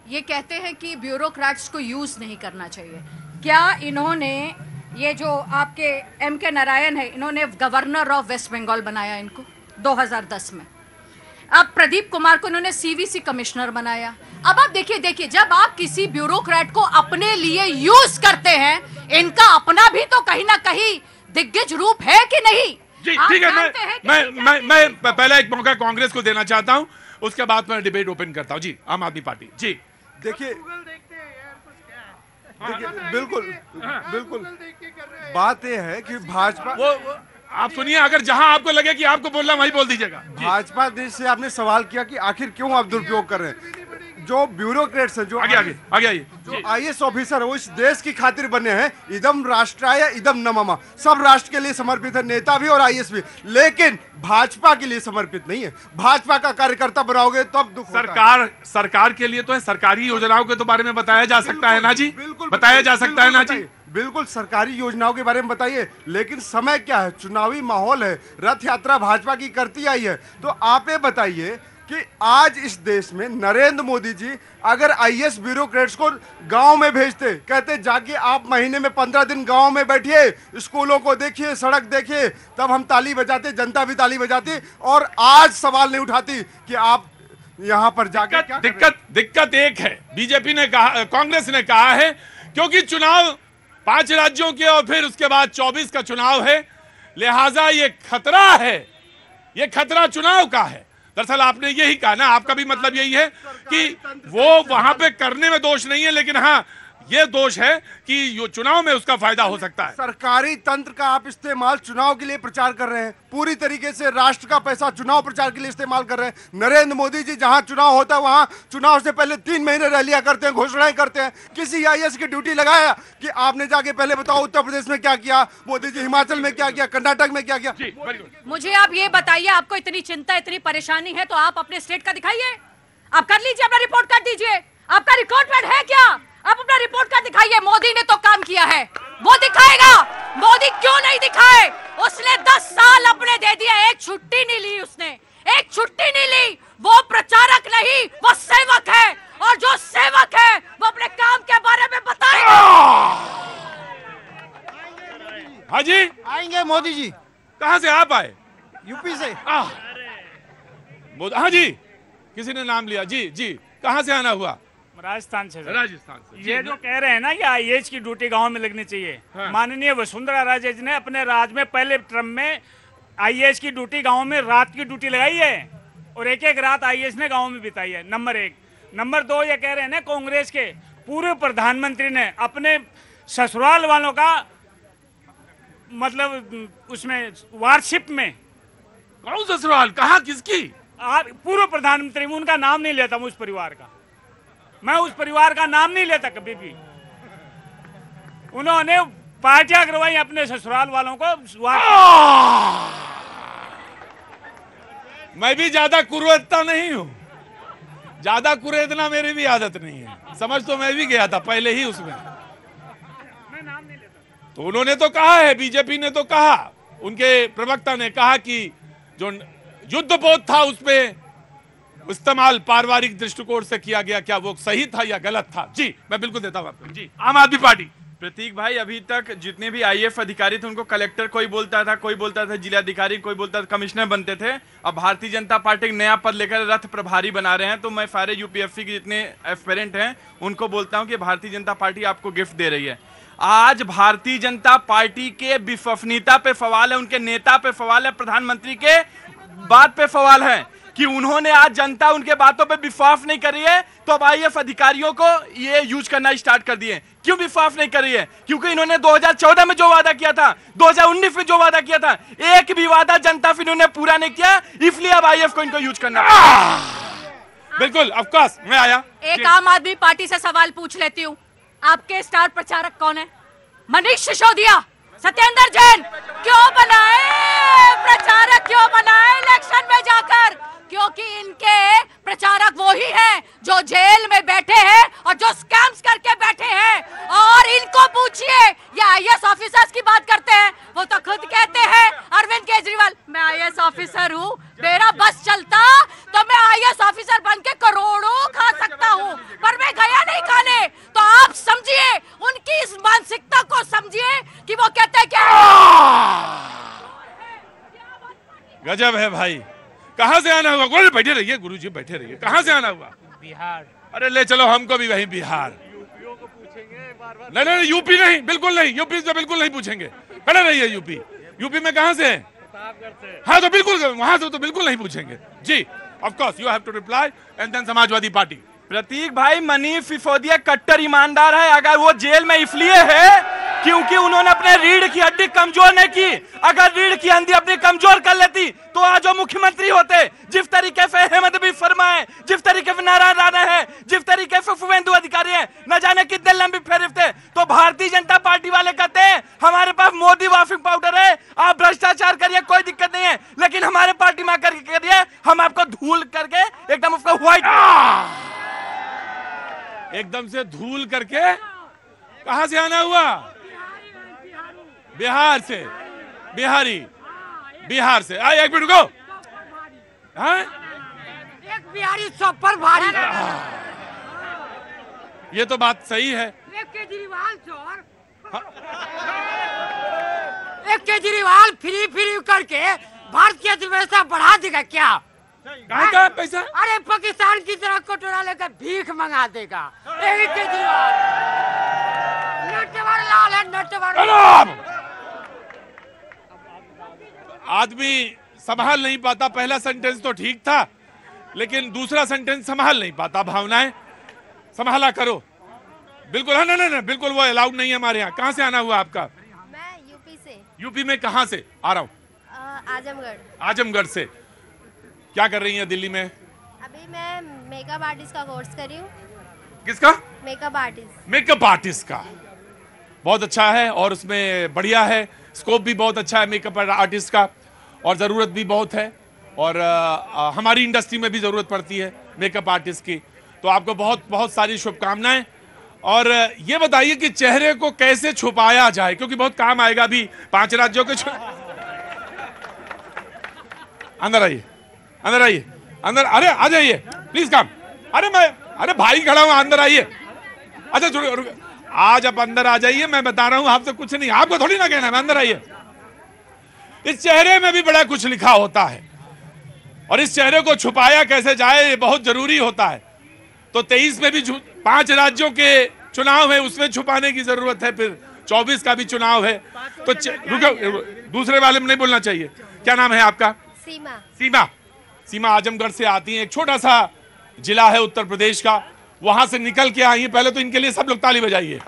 ये कहते हैं कि ब्यूरोक्रेट्स को यूज नहीं करना चाहिए। क्या इन्होंने ये जो आपके M.K. नारायण है, इन्होंने गवर्नर ऑफ वेस्ट बंगाल बनाया इनको 2010 में। अब प्रदीप कुमार को इन्होंने CVC कमिश्नर बनाया। अब आप देखिए जब आप किसी ब्यूरोक्रेट को अपने लिए यूज करते हैं, इनका अपना भी तो कहीं ना कहीं दिग्गज रूप है कि नहीं? जी ठीक है, मैं पहले एक मौका कांग्रेस को देना चाहता हूं, उसके बाद मैं डिबेट ओपन करता हूं। जी, आम आदमी पार्टी। जी देखिए बिल्कुल बात यह है कि भाजपा, वो आप सुनिए, अगर जहां आपको लगे कि आपको बोलना वही बोल दीजिएगा। भाजपा देश से आपने सवाल किया कि आखिर क्यों आप दुरुपयोग कर रहे हैं। जो ब्यूरोक्रेट्स हैं, जो आगे आइए, जो IAS ऑफिसर है, वो इस देश की खातिर बने हैं। इदम राष्ट्राय इदम न मम, सब राष्ट्र के लिए समर्पित है, नेता भी और IAS भी, लेकिन भाजपा के लिए समर्पित नहीं है। भाजपा का कार्यकर्ता बनाओगे तब दुख होता है। सरकार के लिए तो है, सरकारी योजनाओं के तो बारे में बताया जा सकता है ना जी, बताया जा सकता है ना जी। बिल्कुल सरकारी योजनाओं के बारे में बताइए, लेकिन समय क्या है, चुनावी माहौल है, रथ यात्रा भाजपा की करती आई है। तो आप ये बताइए कि आज इस देश में नरेंद्र मोदी जी अगर IAS ब्यूरोक्रेट्स को गांव में भेजते, कहते जाके आप महीने में 15 दिन गांव में बैठिए, स्कूलों को देखिए, सड़क देखिए, तब हम ताली बजाते, जनता भी ताली बजाती और आज सवाल नहीं उठाती कि आप यहां पर जाके क्या दिक्कत एक है, बीजेपी ने कहा, कांग्रेस ने कहा है, क्योंकि चुनाव 5 राज्यों के और फिर उसके बाद 24 का चुनाव है, लिहाजा ये खतरा है, ये खतरा चुनाव का है। दरअसल आपने यही कहा ना, आपका भी मतलब यही है कि वो वहां पे करने में दोष नहीं है, लेकिन हाँ ये दोष है कि चुनाव में उसका फायदा हो सकता है। सरकारी तंत्र का आप इस्तेमाल चुनाव के लिए प्रचार कर रहे हैं, पूरी तरीके से राष्ट्र का पैसा चुनाव प्रचार के लिए इस्तेमाल कर रहे हैं। नरेंद्र मोदी जी जहां चुनाव होता है वहां चुनाव से पहले 3 महीने रैलियां करते हैं, घोषणाएं करते हैं। किसी IAS की ड्यूटी लगाया कि आपने जाके पहले बताओ उत्तर प्रदेश में क्या किया, मोदी जी हिमाचल में क्या किया, कर्नाटक में क्या किया। मुझे आप ये बताइए, आपको इतनी चिंता, इतनी परेशानी है तो आप अपने स्टेट का दिखाइए, आप कर लीजिए, अपना रिपोर्ट कर दीजिए। आपका रिकॉर्ड कार्ड है क्या? आप अपना रिपोर्ट कार्ड दिखाइए। मोदी ने तो काम किया है, वो दिखाएगा। मोदी क्यों नहीं दिखाए? उसने 10 साल अपने दे दिया, एक छुट्टी नहीं ली उसने, एक छुट्टी नहीं ली। वो प्रचारक नहीं, वो सेवक है, और जो सेवक है वो अपने काम के बारे में बताएगा। हाँ जी, आएंगे मोदी जी। कहां से आप आए? यूपी से। हाँ जी, किसी ने नाम लिया। जी जी, कहां से आना हुआ? राजस्थान से। राजस्थान से। ये जो कह रहे हैं ना कि IAS की ड्यूटी गांव में लगनी चाहिए, हाँ। माननीय वसुंधरा राजे जी ने अपने राज में पहले टर्म में IAS की ड्यूटी गांव में रात की ड्यूटी लगाई है, और एक रात IAS ने गांव में बिताई है। नंबर 1। नंबर 2, ये कह रहे हैं ना कांग्रेस के पूर्व प्रधानमंत्री ने अपने ससुराल वालों का मतलब उसमें वार्षिप में। कौन ससुराल? कहा? किसकी? पूर्व प्रधानमंत्री, उनका नाम नहीं लेता मैं, उस परिवार का, मैं उस परिवार का नाम नहीं लेता कभी भी। उन्होंने पार्टियां करवाई अपने ससुराल वालों को। मैं भी ज्यादा कुरेदता नहीं हूं, ज्यादा कुरेदना मेरी भी आदत नहीं है, समझ तो मैं भी गया था पहले ही उसमें। मैं नाम नहीं लेता। तो उन्होंने तो कहा है, बीजेपी ने तो कहा, उनके प्रवक्ता ने कहा कि जो युद्धपोत था उसमें इस्तेमाल पारिवारिक दृष्टिकोण से किया गया, क्या वो सही था या गलत था? जी मैं बिल्कुल देता हूं आपको। जी, आम आदमी पार्टी। प्रतीक भाई, अभी तक जितने भी IAS अधिकारी थे उनको कलेक्टर कोई बोलता था, कोई बोलता था जिलाधिकारी, कोई बोलता था कमिश्नर बनते थे। अब भारतीय जनता पार्टी नया पद लेकर रथ प्रभारी बना रहे हैं। तो मैं सारे UPSC के जितने एस्पिरेंट हैं उनको बोलता हूं कि भारतीय जनता पार्टी आपको गिफ्ट दे रही है। आज भारतीय जनता पार्टी के विश्वसनीयता पे सवाल है, उनके नेता पे सवाल है, प्रधानमंत्री के बात पे सवाल है कि उन्होंने आज जनता उनके बातों पे विश्वास नहीं कर रही है, तो अब IAS अधिकारियों को ये यूज करना स्टार्ट कर दिए। क्यों विश्वास नहीं कर रही है? क्योंकि इन्होंने 2014 में जो वादा किया था, 2019 में जो वादा किया था, एक भी वादा जनता फिर इन्होंने पूरा नहीं किया, इसलिए अब IAS को इनको यूज करना। बिल्कुल, ऑफ कोर्स मैं आया। एक आम आदमी पार्टी से सवाल पूछ लेती हूँ, आपके स्टार प्रचारक कौन है? मनीष सिसोदिया, सत्येंद्र जैन क्यों बनाए प्रचारक, क्यों बनाए इलेक्शन में जाकर? क्योंकि इनके प्रचारक वो ही हैं जो जेल में बैठे हैं और जो स्कैम्स करके बैठे हैं। और इनको पूछिए, ये IAS ऑफिसर्स की बात करते हैं, वो तो खुद कहते हैं अरविंद केजरीवाल, मैं IAS ऑफिसर हूँ, मेरा बस चलता तो मैं IAS ऑफिसर बन के करोड़ों खा सकता हूँ, पर मैं गजब है भाई। कहाँ से आना हुआ? गुरुजी बैठे रहिए, गुरुजी बैठे रहिए। कहाँ से आना हुआ? बिहार। अरे ले चलो हमको भी वहीं बिहार। नहीं नहीं यूपी नहीं, बिल्कुल नहीं, यूपी से बिल्कुल नहीं पूछेंगे। खड़े रहिए। यूपी, यूपी में कहाँ से हैं? हाँ तो बिल्कुल वहां से तो बिल्कुल नहीं पूछेंगे जी। Of course you have to reply and then Samajwadi Party. Prateek भाई, मनीष सिसोदिया कट्टर ईमानदार है। अगर वो जेल में इसलिए है क्योंकि उन्होंने अपने रीढ़ की हड्डी कमजोर नहीं की। अगर रीढ़ की हड्डी अपनी कमजोर कर लेती तो आज वो मुख्यमंत्री होते। जिस तरीके से हेमंत बिस्वा शर्मा है, जिस तरीके से नारायण राणा है, जिस तरीके से शुभेंदु अधिकारी है, न जाने कितने लंबी फेरिस्त थे। तो भारतीय जनता पार्टी वाले कहते हैं हमारे पास मोदी वॉशिंग पाउडर है, आप भ्रष्टाचार करिए, कोई दिक्कत नहीं है, लेकिन हमारे पार्टी में करके करिए, हम आपको धूल करके एकदम उसका व्हाइट, एकदम से धूल करके। कहां से आना हुआ? बिहार से। बिहारी, बिहार से। आए एक मिनट रुको। हाँ? एक बिहारी सब पर भारी। ये तो बात सही है। एक केजरीवाल सर, एक केजरीवाल फ्री फ्री करके भारत की अर्थव्यवस्था बढ़ा देगा क्या? कहाँ का पैसा? अरे पाकिस्तान की तरह कटोरा लेकर भीख मंगा देगा। एक केजरीवाल नटवर लाल है, नटवर। आदमी संभाल नहीं पाता। पहला सेंटेंस तो ठीक था, लेकिन दूसरा सेंटेंस संभाल नहीं पाता। भावनाएं संभाला करो। बिल्कुल। हाँ नहीं, बिल्कुल वो अलाउड नहीं है हमारे यहाँ। कहाँ से आना हुआ आपका? मैं यूपी से। यूपी में कहाँ से? आ रहा हूँ। आजमगढ़। आजमगढ़ से। क्या कर रही हैं दिल्ली में? अभी मैं मेकअप आर्टिस्ट का कोर्स कर रही हूँ। किसका? Makeup artist. मेकअप आर्टिस्ट का। बहुत अच्छा है और उसमें बढ़िया है, स्कोप भी बहुत अच्छा है मेकअप आर्टिस्ट का, और ज़रूरत भी बहुत है, और हमारी इंडस्ट्री में भी ज़रूरत पड़ती है मेकअप आर्टिस्ट की। तो आपको बहुत बहुत सारी शुभकामनाएं। और ये बताइए कि चेहरे को कैसे छुपाया जाए, क्योंकि बहुत काम आएगा अभी 5 राज्यों के। अंदर आइए, अंदर आइए, अंदर। अरे आ जाइए प्लीज काम। अरे भाई खड़ा हूं, अंदर आइए। अच्छा छोड़ो, आज आप अंदर आ जाइए, मैं बता रहा हूं आपसे कुछ नहीं, आपको थोड़ी ना कहना है। अंदर आइए। इस चेहरे में भी बड़ा कुछ लिखा होता है, और इस चेहरे को छुपाया कैसे जाए ये बहुत जरूरी होता है। तो 23 में भी 5 राज्यों के चुनाव है, उसमें छुपाने की जरूरत है। फिर 24 का भी चुनाव है। तो रुको, दूसरे वाले में नहीं बोलना चाहिए। क्या नाम है आपका? सीमा। सीमा। सीमा आजमगढ़ से आती है। एक छोटा सा जिला है उत्तर प्रदेश का, वहां से निकल के आई है। पहले तो इनके लिए सब लोग ताली बजाइए।